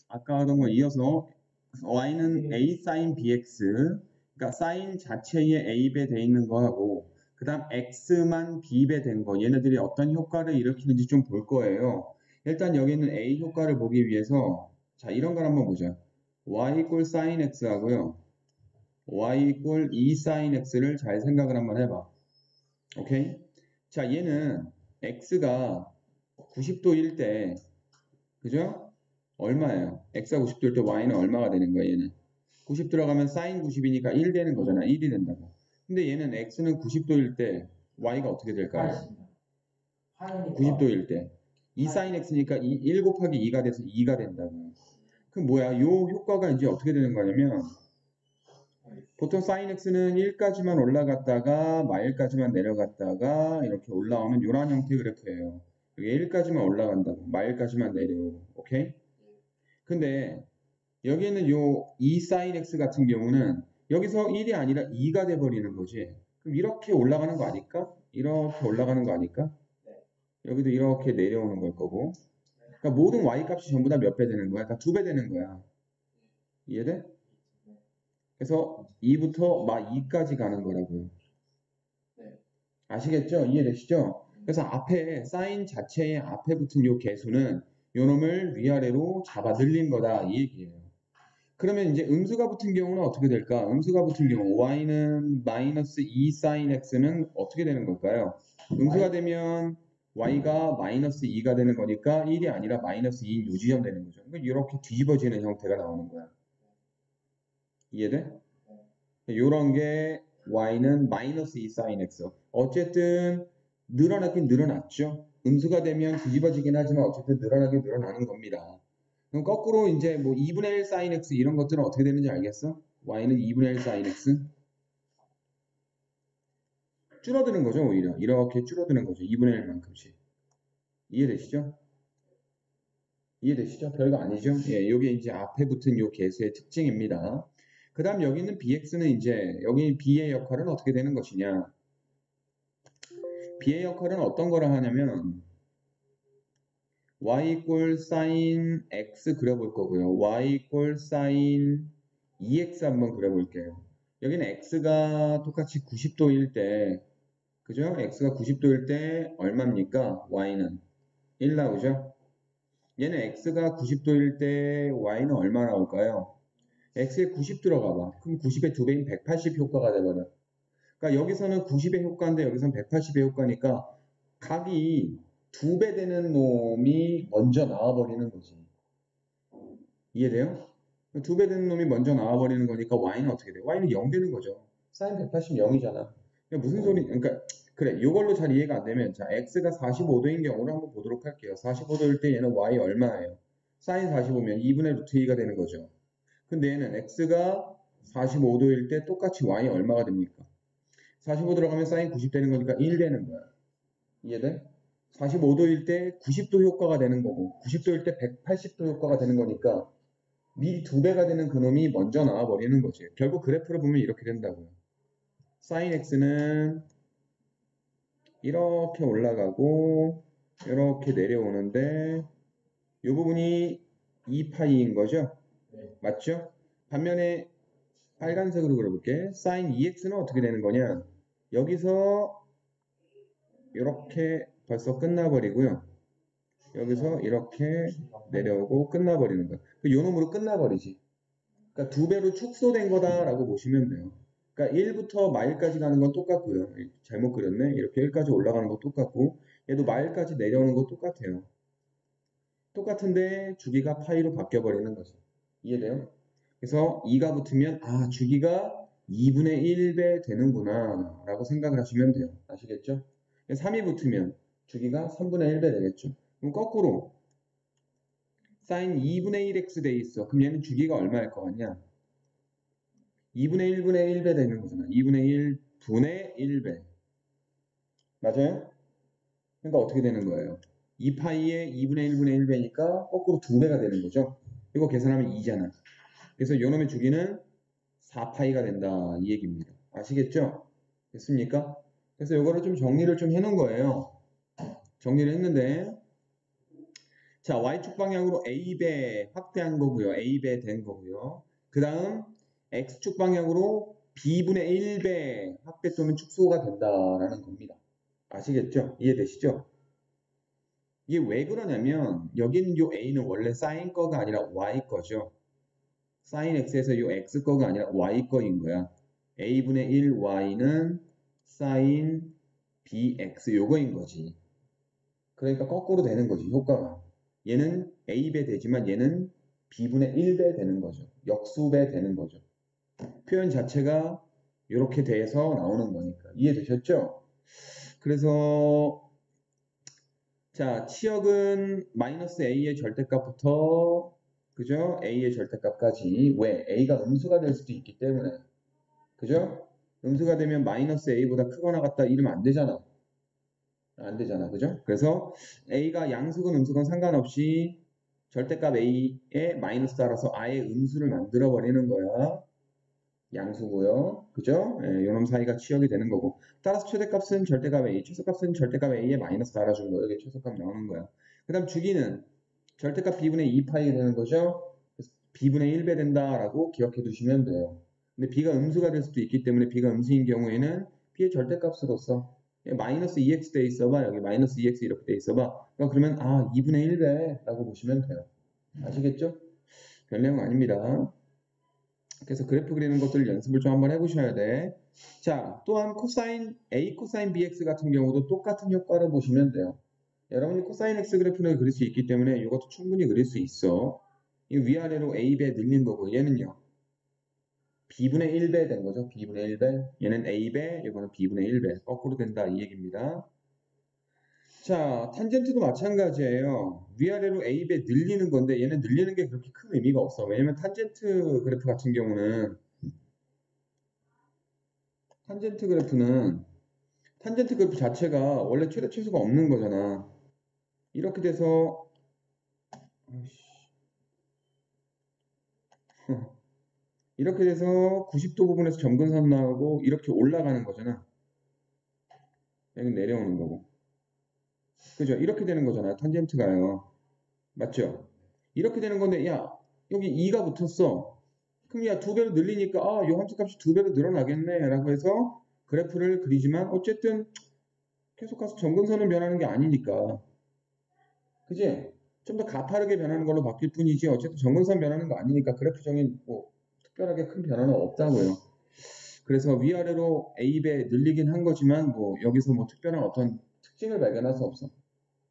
아까 하던 거 이어서 y는 a sin bx, 그러니까 sin 자체에 a배 돼 있는 거하고 그 다음 x만 b배 된 거, 얘네들이 어떤 효과를 일으키는지 좀 볼 거예요. 일단 여기 있는 a 효과를 보기 위해서 자, 이런 걸 한번 보자. y 이꼴 sin x 하고요, y 이꼴 2 sin x를 잘 생각을 한번 해봐. 오케이? 자, 얘는 x가 90도일 때, 그죠? 얼마예요? x가 90도일 때 y는 얼마가 되는 거야, 얘는? 90 들어가면 sin 90이니까 1 되는 거잖아. 1이 된다고. 근데 얘는 x는 90도일 때 y가 어떻게 될까요? 90도일 때 2 sin x니까 1 곱하기 2가 돼서 2가 된다고요. 그럼 뭐야? 요 효과가 이제 어떻게 되는 거냐면 보통 sin x는 1까지만 올라갔다가 마일까지만 내려갔다가 이렇게 올라오는 이런 형태의 그래프예요. 여기 1까지만 올라간다고 마일까지만 내려오고. 오케이? 근데 여기에는 요 2 sin x 같은 경우는 여기서 1이 아니라 2가 돼버리는 거지. 그럼 이렇게 올라가는 거 아닐까? 이렇게 올라가는 거 아닐까? 여기도 이렇게 내려오는 걸 거고. 그러니까 모든 y 값이 전부 다 몇 배 되는 거야? 다 2배 되는 거야. 이해돼? 그래서 2부터 마 2까지 가는 거라고요. 아시겠죠? 이해되시죠? 그래서 앞에 사인 자체의 앞에 붙은 요 개수는 요 놈을 위아래로 잡아 늘린 거다 이 얘기예요. 그러면 이제 음수가 붙은 경우는 어떻게 될까? 음수가 붙은 경우 y는 마이너스 2 sin x는 어떻게 되는 걸까요? 음수가 되면 y가 마이너스 2가 되는 거니까 1이 아니라 마이너스 2인 요지점 되는 거죠. 그러니까 이렇게 뒤집어지는 형태가 나오는 거야. 이해돼? 요런 게 y는 마이너스 2 sin x. 어쨌든 늘어나긴 늘어났죠. 음수가 되면 뒤집어지긴 하지만 어쨌든 늘어나긴 늘어나는 겁니다. 그럼 거꾸로 이제 뭐 2분의 1 sin x 이런 것들은 어떻게 되는지 알겠어? y는 2분의 1 sin x 줄어드는 거죠. 오히려 이렇게 줄어드는 거죠. 2분의 1만큼씩. 이해되시죠? 이해되시죠? 별거 아니죠? 예, 요게 이제 앞에 붙은 요 개수의 특징입니다. 그 다음 여기 있는 bx는 이제 여기 b의 역할은 어떻게 되는 것이냐? b의 역할은 어떤 거라 하냐면 y 이꼴 sin x 그려볼 거고요. y 이꼴 sin 2x 한번 그려볼게요. 여기는 x가 똑같이 90도일 때, 그죠? x가 90도일 때 얼마입니까? y는 1 나오죠? 얘는 x가 90도일 때 y는 얼마 나올까요? x에 90 들어가 봐. 그럼 90의 2배인 180 효과가 돼버려. 그러니까 여기서는 90의 효과인데 여기서는 180의 효과니까 각이 2배 되는 놈이 먼저 나와버리는 거지. 이해돼요? 2배 되는 놈이 먼저 나와버리는 거니까 y는 어떻게 돼? y는 0 되는 거죠. sin 180 0이잖아. 무슨 소리, 그러니까 그래, 이걸로 잘 이해가 안 되면 자, x가 45도인 경우를 한번 보도록 할게요. 45도일 때 얘는 y 얼마예요? sin 45면 2분의 루트 2가 되는 거죠. 근데 얘는 x가 45도일 때 똑같이 y 얼마가 됩니까? 45 들어가면 sin 90 되는 거니까 1 되는 거야. 이해돼? 45도일 때 90도 효과가 되는 거고 90도일 때 180도 효과가 되는 거니까 미리 2배가 되는 그놈이 먼저 나와버리는 거지. 결국 그래프를 보면 이렇게 된다고요. sin x는 이렇게 올라가고 이렇게 내려오는데 이 부분이 2파이인 거죠? 맞죠? 반면에 빨간색으로 그려볼게. sin 2x는 어떻게 되는 거냐? 여기서 이렇게 벌써 끝나버리고요. 여기서 이렇게 내려오고 끝나버리는 거야. 요 놈으로 끝나버리지. 그러니까 2배로 축소된 거다라고 보시면 돼요. 그러니까 1부터 마일까지 가는 건 똑같고요. 잘못 그렸네. 이렇게 1까지 올라가는 거 똑같고 얘도 마일까지 내려오는 거 똑같아요. 똑같은데 주기가 파이로 바뀌어버리는 거죠. 이해돼요? 그래서 2가 붙으면 아 주기가 2분의 1배 되는구나 라고 생각을 하시면 돼요. 아시겠죠? 3이 붙으면 주기가 3분의 1배 되겠죠. 그럼 거꾸로 sin 2분의 1x 돼 있어. 그럼 얘는 주기가 얼마일 것 같냐? 2분의 1분의 1배 되는 거잖아. 2분의 1분의 1배. 맞아요? 그러니까 어떻게 되는 거예요? 2파이에 2분의 1분의 1배니까 거꾸로 2배가 되는 거죠. 이거 계산하면 2잖아. 그래서 요놈의 주기는 4파이가 된다. 이 얘기입니다. 아시겠죠? 됐습니까? 그래서 요거를 좀 정리를 좀 해놓은 거예요. 정리를 했는데 자, y축 방향으로 a배 확대한 거고요. a배 된 거고요. 그 다음 x축 방향으로 b분의 1배 확대 또는 축소가 된다라는 겁니다. 아시겠죠? 이해되시죠? 이게 왜 그러냐면 여기 있는 요 a는 원래 sin 거가 아니라 y 거죠. sin x에서 요 x 거가 아니라 y 거인 거야. a분의 1 y는 sin bx 요거인 거지. 그러니까 거꾸로 되는 거지, 효과가. 얘는 a배 되지만 얘는 b분의 1배 되는 거죠. 역수배 되는 거죠. 표현 자체가 이렇게 돼서 나오는 거니까. 이해되셨죠? 그래서 자, 치역은 마이너스 a의 절대값부터 그죠? a의 절대값까지. 왜? a가 음수가 될 수도 있기 때문에. 그죠? 음수가 되면 마이너스 a보다 크거나 같다 이러면 안 되잖아. 안 되잖아. 그죠? 그래서 a가 양수건 음수건 상관없이 절대값 a에 마이너스 따라서 아예 음수를 만들어 버리는 거야. 양수고요. 그죠? 예, 요놈 사이가 치역이 되는 거고. 따라서 최대값은 절대값 a, 최소값은 절대값 a에 마이너스 따라준 거예요. 이게 최소값 나오는 거야. 그 다음 주기는 절대값 b분의 2파이 되는 거죠. 그래서 b분의 1배 된다라고 기억해 두시면 돼요. 근데 b가 음수가 될 수도 있기 때문에 b가 음수인 경우에는 b의 절대값으로서 마이너스 2x 돼 있어봐. 여기 마이너스 2x 이렇게 돼 있어봐. 그러면 2분의 1배라고 보시면 돼요. 아시겠죠? 별 내용 아닙니다. 그래서 그래프 그리는 것들 연습을 좀 한번 해보셔야 돼. 자, 또한 코사인 A 코사인 BX 같은 경우도 똑같은 효과를 보시면 돼요. 여러분이 코사인 X 그래프를 그릴 수 있기 때문에 이것도 충분히 그릴 수 있어. 이 위아래로 A배 늘린 거고 얘는요. B분의 1배 된 거죠. B분의 1배. 얘는 A배, 이거는 B분의 1배. 거꾸로 된다 이 얘기입니다. 자, 탄젠트도 마찬가지예요. 위아래로 A배 늘리는 건데 얘는 늘리는 게 그렇게 큰 의미가 없어. 왜냐면 탄젠트 그래프 같은 경우는 탄젠트 그래프 자체가 원래 최대 최소가 없는 거잖아. 이렇게 돼서 이렇게 돼서 90도 부분에서 점근선 나오고 이렇게 올라가는 거잖아. 여기 내려오는 거고. 그죠? 이렇게 되는 거잖아. 탄젠트가요. 맞죠? 이렇게 되는 건데 야 여기 2가 붙었어. 그럼 야 2배로 늘리니까 요 함수값이 2배로 늘어나겠네 라고 해서 그래프를 그리지만 어쨌든 계속 가서 점근선은 변하는 게 아니니까. 그지? 좀 더 가파르게 변하는 걸로 바뀔 뿐이지 어쨌든 점근선 변하는 거 아니니까 그래프적인 뭐 특별하게 큰 변화는 없다고요. 그래서 위아래로 A배 늘리긴 한 거지만 뭐 여기서 뭐 특별한 어떤 특징을 발견할 수 없어.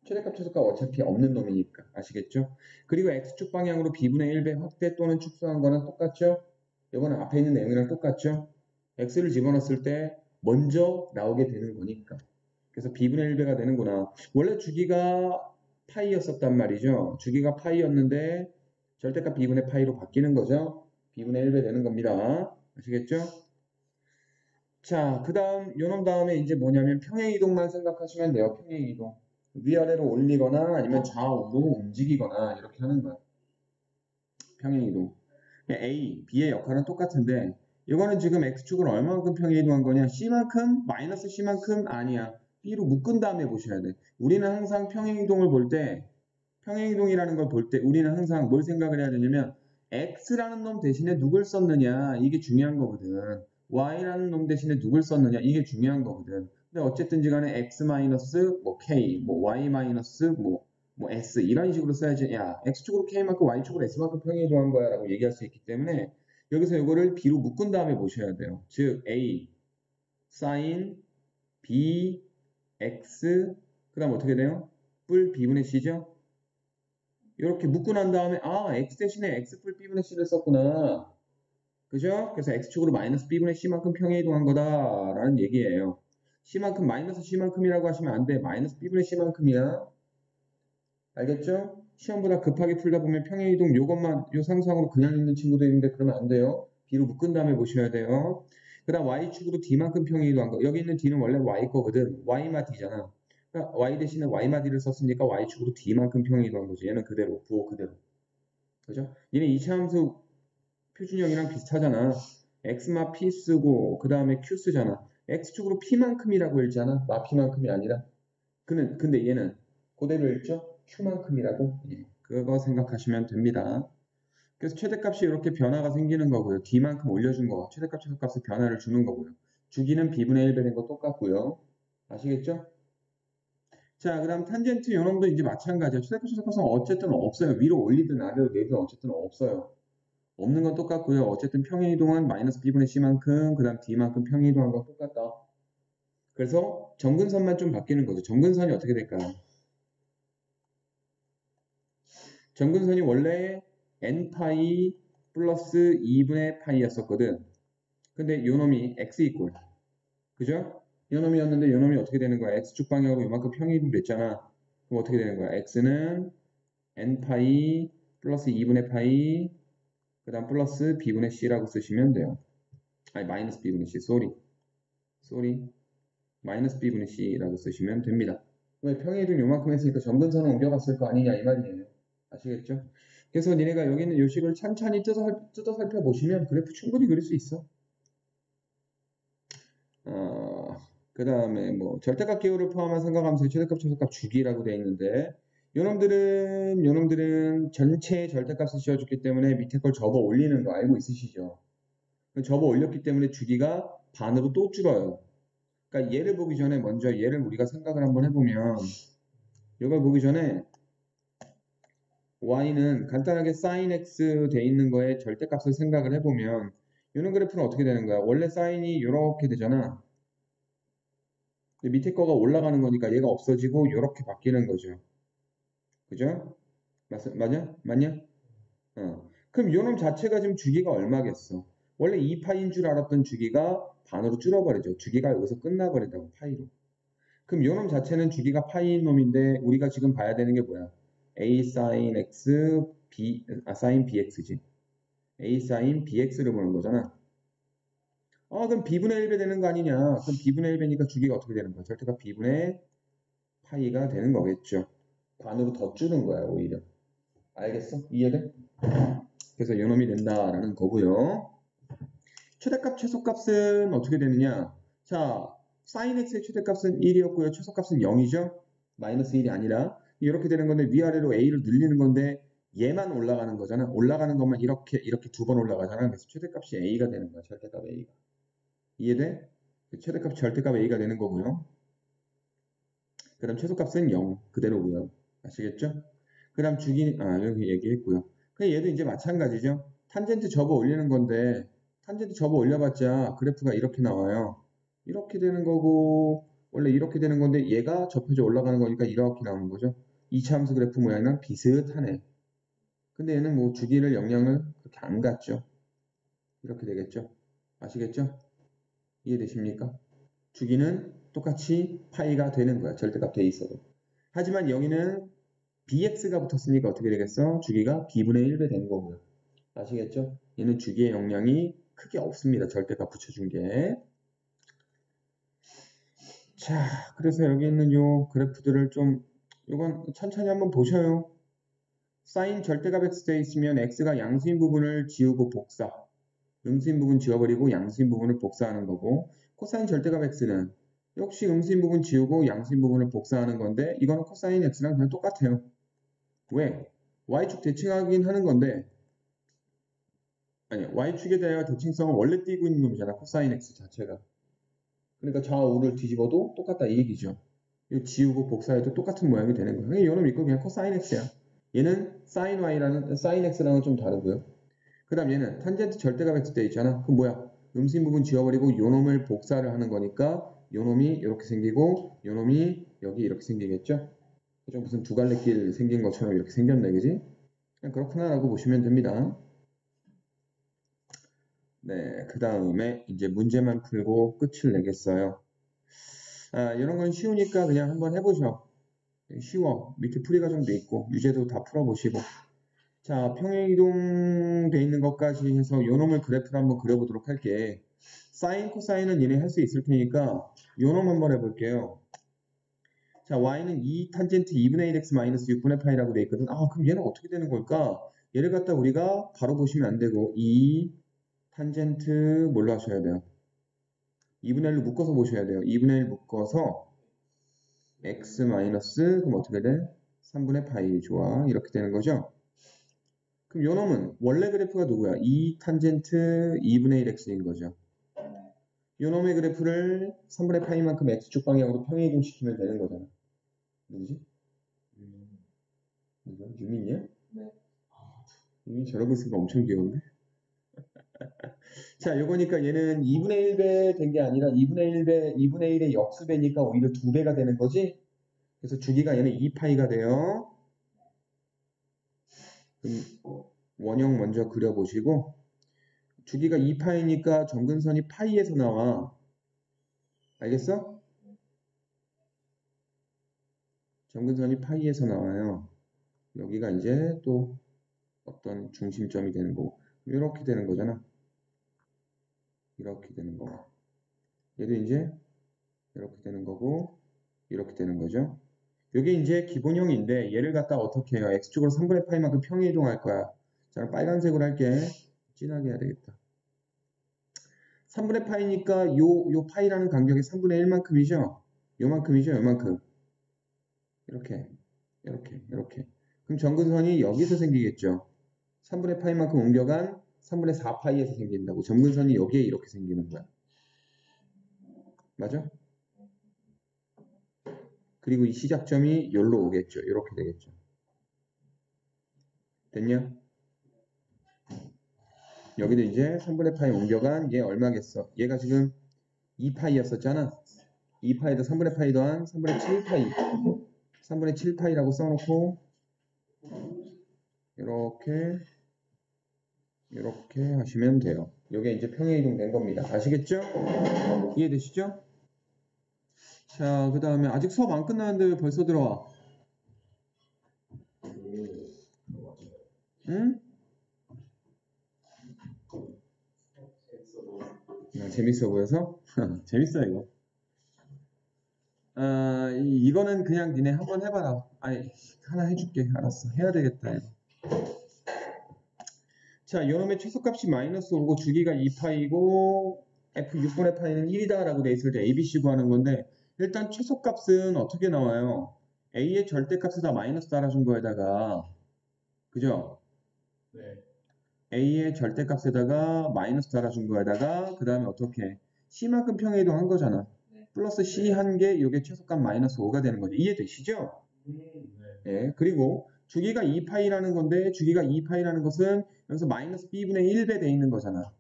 최대값 최소값 어차피 없는 놈이니까 아시겠죠? 그리고 X축 방향으로 B분의 1배 확대 또는 축소한 거는 똑같죠? 이거는 앞에 있는 내용이랑 똑같죠? X를 집어넣었을 때 먼저 나오게 되는 거니까. 그래서 B분의 1배가 되는구나. 원래 주기가 파이였었단 말이죠. 주기가 파이였는데 절대값 B분의 파이로 바뀌는 거죠. B분의 1배 되는 겁니다. 아시겠죠? 자, 그 다음, 요놈 다음에 이제 뭐냐면 평행이동만 생각하시면 돼요. 평행이동. 위아래로 올리거나 아니면 좌우로 움직이거나 이렇게 하는 거예요. 평행이동. A, B의 역할은 똑같은데 이거는 지금 X축을 얼마만큼 평행이동한 거냐? C만큼? 마이너스 C만큼? 아니야. B로 묶은 다음에 보셔야 돼. 우리는 항상 평행이동을 볼 때 평행이동이라는 걸 볼 때 우리는 항상 뭘 생각을 해야 되냐면 X라는 놈 대신에 누굴 썼느냐 이게 중요한 거거든. Y라는 놈 대신에 누굴 썼느냐 이게 중요한 거거든. 근데 어쨌든지 간에 X 마이너스 뭐 K 뭐 Y 마이너스 뭐 S 이런 식으로 써야지 야 X축으로 K만큼 Y축으로 S만큼 평행이동한 거야 라고 얘기할 수 있기 때문에 여기서 이거를 B로 묶은 다음에 보셔야 돼요. 즉 A sin B X 그 다음 어떻게 돼요? 뿔 B분의 C죠? 이렇게 묶고 난 다음에 X 대신에 X뿔 B분의 C를 썼구나. 그죠? 그래서 X축으로 마이너스 B분의 C만큼 평행이동한 거다라는 얘기예요. C만큼 마이너스 C만큼이라고 하시면 안 돼. 마이너스 B분의 C만큼이야. 알겠죠? 시험보다 급하게 풀다 보면 평행이동 요것만 요 상상으로 그냥 읽는 친구도 있는데 그러면 안 돼요. B로 묶은 다음에 보셔야 돼요. 그 다음 Y축으로 D만큼 평행이동한 거. 여기 있는 D는 원래 Y 거거든. Y마 D잖아. 그러니까 Y 대신에 Y마 D를 썼으니까 Y축으로 D만큼 평행이동한 거지. 얘는 그대로, 부호 그대로. 그죠? 얘는 이차함수 표준형이랑 비슷하잖아. X마 P 쓰고 그 다음에 Q 쓰잖아. X축으로 P만큼이라고 읽잖아. 마 P만큼이 아니라. 근데 얘는 그대로 읽죠? Q만큼이라고? 예, 그거 생각하시면 됩니다. 그래서 최대값이 이렇게 변화가 생기는 거고요. D만큼 올려준 거, 최대값, 최소값의 변화를 주는 거고요. 주기는 B분의 1 되는 거 똑같고요. 아시겠죠? 자, 그 다음 탄젠트 요놈도 이제 마찬가지예요. 최대값, 최소값은 어쨌든 없어요. 위로 올리든 아래로 내든 어쨌든 없어요. 없는 건 똑같고요. 어쨌든 평행이동은 마이너스 B분의 C만큼, 그 다음 D만큼 평행이동한 건 똑같다. 그래서 점근선만 좀 바뀌는 거죠. 점근선이 어떻게 될까요? 점근선이 원래 n파이 플러스 2분의 파이였었거든. 근데 요놈이 x 이꼴. 그죠? 요놈이었는데 요놈이 어떻게 되는 거야? x축 방향으로 요만큼 평행이동 됐잖아. 그럼 어떻게 되는 거야? x는 n파이 플러스 2분의 파이 그 다음 플러스 b분의 c라고 쓰시면 돼요. 아니 마이너스 b분의 c. 쏘리. 마이너스 b분의 c라고 쓰시면 됩니다. 왜 평행이동 요만큼 했으니까 점근선을 옮겨갔을 거 아니냐 이 말이에요. 아시겠죠? 그래서 니네가 여기 있는 요식을 찬찬히 뜯어 살펴보시면 그래프 충분히 그릴 수 있어. 그 다음에 뭐 절대값 기호를 포함한 삼각함수의 최대값, 최소값 주기라고 되어 있는데 요놈들은 전체 절대값을 씌워줬기 때문에 밑에 걸 접어 올리는 거 알고 있으시죠? 접어 올렸기 때문에 주기가 반으로 또 줄어요. 그러니까 얘를 보기 전에 먼저 얘를 우리가 생각을 한번 해보면 이걸 보기 전에 y는 간단하게 sin x 돼 있는 거에 절대값을 생각을 해보면 이런 그래프는 어떻게 되는 거야? 원래 사인이 이렇게 되잖아. 밑에 거가 올라가는 거니까 얘가 없어지고 이렇게 바뀌는 거죠. 그죠? 맞냐? 그럼 요놈 자체가 지금 주기가 얼마겠어? 원래 2파인 줄 알았던 주기가 반으로 줄어버리죠. 주기가 여기서 끝나버린다고 파이로. 그럼 요놈 자체는 주기가 파이인 놈인데 우리가 지금 봐야 되는 게 뭐야? a sin x sin bx지. a sin bx를 보는 거잖아. 그럼 b분의 1배 되는 거 아니냐? 그럼 b분의 1배니까 주기가 어떻게 되는 거야? 절대값 b분의 파이가 되는 거겠죠. 반으로 더 줄은 거야, 오히려. 알겠어? 이해돼? 그래서 요놈이 된다라는 거고요. 최대값, 최소값은 어떻게 되느냐? 자, sin x의 최대값은 1이었고요. 최소값은 0이죠? 마이너스 1이 아니라 이렇게 되는 건데 위아래로 a를 늘리는 건데 얘만 올라가는 거잖아. 올라가는 것만 이렇게 두 번 올라가잖아. 그래서 최대값이 a가 되는 거야. 절대값 a가. 이해돼? 최대값 절대값 a가 되는 거고요. 그 다음 최소값은 0 그대로고요. 아시겠죠? 그 다음 여기 얘기했고요. 그냥 얘도 이제 마찬가지죠. 탄젠트 접어 올리는 건데 탄젠트 접어 올려봤자 그래프가 이렇게 나와요. 이렇게 되는 거고 원래 이렇게 되는 건데 얘가 접혀져 올라가는 거니까 이렇게 나오는 거죠. 2차 함수 그래프 모양이랑 비슷하네. 근데 얘는 뭐 주기를 영향을 그렇게 안 갖죠. 이렇게 되겠죠. 아시겠죠? 이해되십니까? 주기는 똑같이 파이가 되는 거야. 절대값 돼 있어도. 하지만 여기는 bx가 붙었으니까 어떻게 되겠어? 주기가 b분의 1배 되는 거고요. 아시겠죠? 얘는 주기의 영향이 크게 없습니다. 절대값 붙여준 게. 자, 그래서 여기 있는 요 그래프들을 요건 천천히 한번 보셔요. 사인 절대값 x 돼 있으면 x가 양수인 부분을 지우고 복사. 음수인 부분 지워버리고 양수인 부분을 복사하는 거고 코사인 절대값 x는 역시 음수인 부분 지우고 양수인 부분을 복사하는 건데 이거는 코사인 x랑 그냥 똑같아요. 왜? y축 대칭하긴 하는 건데 아니 y축에 대한 대칭성은 원래 띄고 있는 놈이잖아. 코사인 x 자체가. 그러니까 좌우를 뒤집어도 똑같다 이 얘기죠. 이거 지우고 복사해도 똑같은 모양이 되는 거예요. 그러니까 이놈 있고 그냥 코사인 x야. 얘는 sin x랑은 좀 다르고요. 그 다음 얘는 탄젠트 절대값 x 돼 있잖아. 그럼 뭐야? 음수인 부분 지워버리고 요놈을 복사를 하는 거니까 요놈이 이렇게 생기고 요놈이 여기 이렇게 생기겠죠? 그죠? 무슨 두 갈래 길 생긴 것처럼 이렇게 생겼네, 그지? 그냥 그렇구나라고 보시면 됩니다. 네, 그 다음에 이제 문제만 풀고 끝을 내겠어요. 이런 건 쉬우니까 그냥 한번 해보죠. 쉬워. 밑에 풀이 과정도 있고 유제도 다 풀어보시고. 자, 평행이동 돼 있는 것까지 해서 요놈을 그래프를 한번 그려보도록 할게. 사인, 코사인은 얘네 할 수 있을 테니까 요놈 한번 해볼게요. 자, y는 2 탄젠트 2분의 1x 마이너스 6분의 파이라고 돼 있거든. 그럼 얘는 어떻게 되는 걸까? 얘를 갖다 우리가 바로 보시면 안 되고 2 탄젠트 뭘로 하셔야 돼요? 2분의 1로 묶어서 보셔야 돼요. 2분의 1 묶어서 x 마이너스 그럼 어떻게 돼? 3분의 파이. 좋아. 이렇게 되는 거죠. 그럼 요 놈은 원래 그래프가 누구야? 2 탄젠트 2분의 1x인 거죠. 요 놈의 그래프를 3분의 파이만큼 x축 방향으로 평행이동시키면 되는 거잖아. 누구지? 누가? 유민이야? 네. 유민 저러고 있으니까 엄청 귀여운데? 자, 요거니까 얘는 2분의 1배 된 게 아니라 2분의 1의 역수배니까 오히려 2배가 되는 거지? 그래서 주기가 얘는 2파이가 돼요. 그럼 원형 먼저 그려보시고 주기가 2파이니까 점근선이 파이에서 나와. 알겠어? 점근선이 파이에서 나와요. 여기가 이제 또 어떤 중심점이 되는 거고 이렇게 되는 거잖아. 이렇게 되는 거고 얘도 이제 이렇게 되는 거고 이렇게 되는 거죠. 이게 이제 기본형인데 얘를 갖다 어떻게 해요? x축으로 3분의 파이만큼 평행이동할 거야. 저는 빨간색으로 할게. 진하게 해야 되겠다. 3분의 파이니까 요 파이라는 간격이 3분의 1만큼이죠? 요만큼이죠? 요만큼. 이렇게. 그럼 점근선이 여기서 생기겠죠? 3분의 파이만큼 옮겨간 3분의 4파이에서 생긴다고. 점근선이 여기에 이렇게 생기는 거야. 맞아? 그리고 이 시작점이 여기로 오겠죠. 이렇게 되겠죠. 됐냐? 여기도 이제 3분의 파이 옮겨간 얘 얼마겠어? 얘가 지금 2파이였었잖아. 2파이도 3분의 파이 더한 3분의 7파이. 3분의 7파이라고 써놓고 이렇게 하시면 돼요. 이게 이제 평행이동 된 겁니다. 아시겠죠? 이해되시죠? 자, 그 다음에 아직 수업 안 끝났는데 왜 벌써 들어와? 응? 재밌어 보여서? 재밌어 이거. 이거는 그냥 니네 한번 해봐라. 아니, 하나 해줄게. 알았어. 해야 되겠다 이거. 자, 요놈의 최소값이 마이너스 5고 주기가 2파이고 f 6분의 파이는 1이다 라고 돼 있을 때 ABC 구하는 건데 일단 최소값은 어떻게 나와요? A의 절대값을 다 마이너스 달아준 거에다가 그죠? 네. A의 절대값에다가 마이너스 달아준 거에다가 그 다음에 어떻게 C만큼 평행이동 한 거잖아. 네. 플러스 C 한 개 요게 최소값 마이너스 5가 되는 거죠. 이해되시죠? 네. 예, 그리고 주기가 2파이라는 건데 주기가 2파이라는 것은 여기서 마이너스 b분의 1배 돼 있는 거잖아.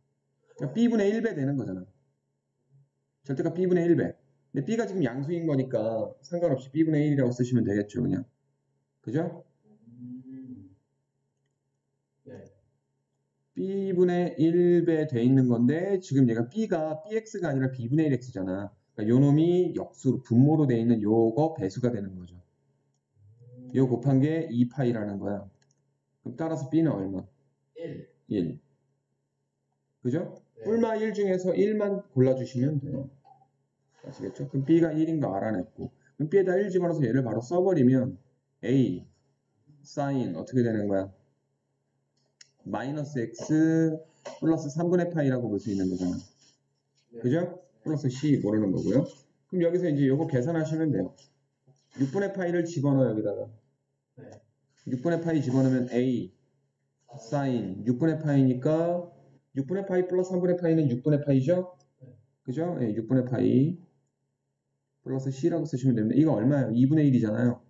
그러니까 b분의 1배 되는 거잖아. 절대값 b분의 1배. 근데 b가 지금 양수인 거니까 상관없이 b분의 1이라고 쓰시면 되겠죠, 그냥. 그죠? 네. b분의 1배 돼 있는 건데 지금 얘가 b가 bx가 아니라 b분의 1x잖아. 그러니까 요 놈이 역수, 분모로 돼 있는 요거 배수가 되는 거죠. 요 곱한 게 2파이라는 거야. 그럼 따라서 b는 얼마? 1. 그죠? 네. 뿔마 1 중에서 1만 골라주시면 돼요. 아시겠죠? 그럼 b가 1인 거 알아냈고 그럼 b에다 1 집어넣어서 얘를 바로 써버리면 a 사인 어떻게 되는 거야? 마이너스 x 플러스 3분의 파이라고 볼 수 있는 거잖아. 네. 그죠? 플러스 c 모르는 거고요. 그럼 여기서 이제 요거 계산하시면 돼요. 6분의 파이를 집어넣어 여기다가. 네. 6분의 파이 집어넣으면 a 사인 6분의 파이니까 6분의 파이 플러스 3분의 파이는 6분의 파이죠? 그죠? 예, 6분의 파이 플러스 c라고 쓰시면 됩니다. 이거 얼마예요? 2분의 1이잖아요.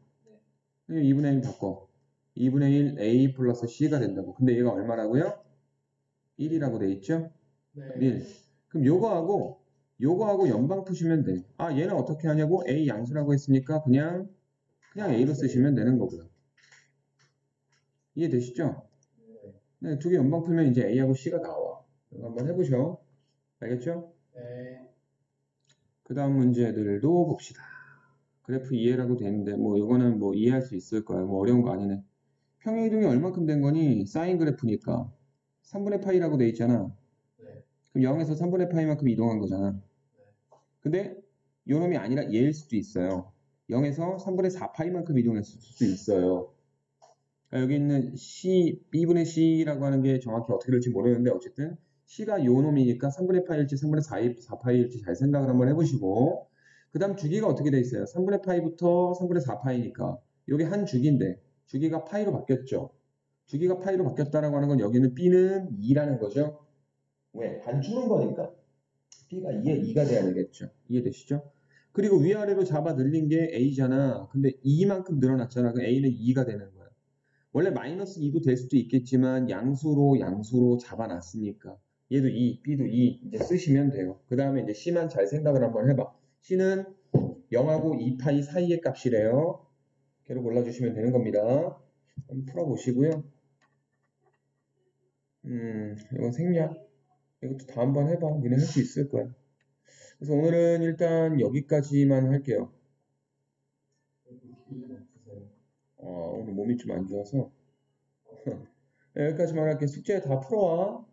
2분의 1 바꿔. 2분의 1 a 플러스 c가 된다고. 근데 얘가 얼마라고요? 1이라고 돼 있죠? 네. 1. 그럼 요거하고 연방 푸시면 돼. 아, 얘는 어떻게 하냐고? a 양수라고 했으니까 그냥 a로 쓰시면 되는 거고요. 이해되시죠? 네, 두 개 연방 풀면 이제 a하고 c가 나와. 이거 한번 해보셔. 알겠죠? 네. 그 다음 문제들도 봅시다. 그래프 이해라고 되는데 뭐 이거는 뭐 이해할 수 있을 거야. 뭐 어려운 거 아니네. 평행이동이 얼만큼 된 거니? 사인 그래프니까 3분의 파이라고 돼 있잖아. 네. 그럼 0에서 3분의 파이만큼 이동한 거잖아. 근데 요 놈이 아니라 얘일 수도 있어요. 0에서 3분의 4파이만큼 이동했을 수도 있어요. 그러니까 여기 있는 C, B분의 C라고 하는 게 정확히 어떻게 될지 모르는데 어쨌든 C가 요 놈이니까 3분의 파이일지 3분의 4파이일지 잘 생각을 한번 해보시고 그 다음 주기가 어떻게 돼 있어요? 3분의 파이부터 3분의 4파이니까 여기 한 주기인데 주기가 파이로 바뀌었죠. 주기가 파이로 바뀌었다라고 하는 건 여기는 B는 2라는 거죠. 왜? 반주는 거니까 B가 2에 2가 돼야 되겠죠. 이해되시죠? 그리고 위아래로 잡아 늘린 게 A잖아. 근데 2만큼 늘어났잖아. 그럼 A는 2가 되는 거야. 원래 마이너스 2도 될 수도 있겠지만 양수로 잡아놨으니까 얘도 2, B도 2 이제 쓰시면 돼요. 그 다음에 이제 C만 잘 생각을 한번 해봐. C는 0하고 2파이 사이의 값이래요. 걔로 골라주시면 되는 겁니다. 한번 풀어보시고요. 이건 생략. 이것도 다 한번 해봐. 니네 할 수 있을 거야. 그래서 오늘은 일단 여기까지만 할게요. 오늘 몸이 좀 안 좋아서 여기까지만 할게. 숙제 다 풀어와.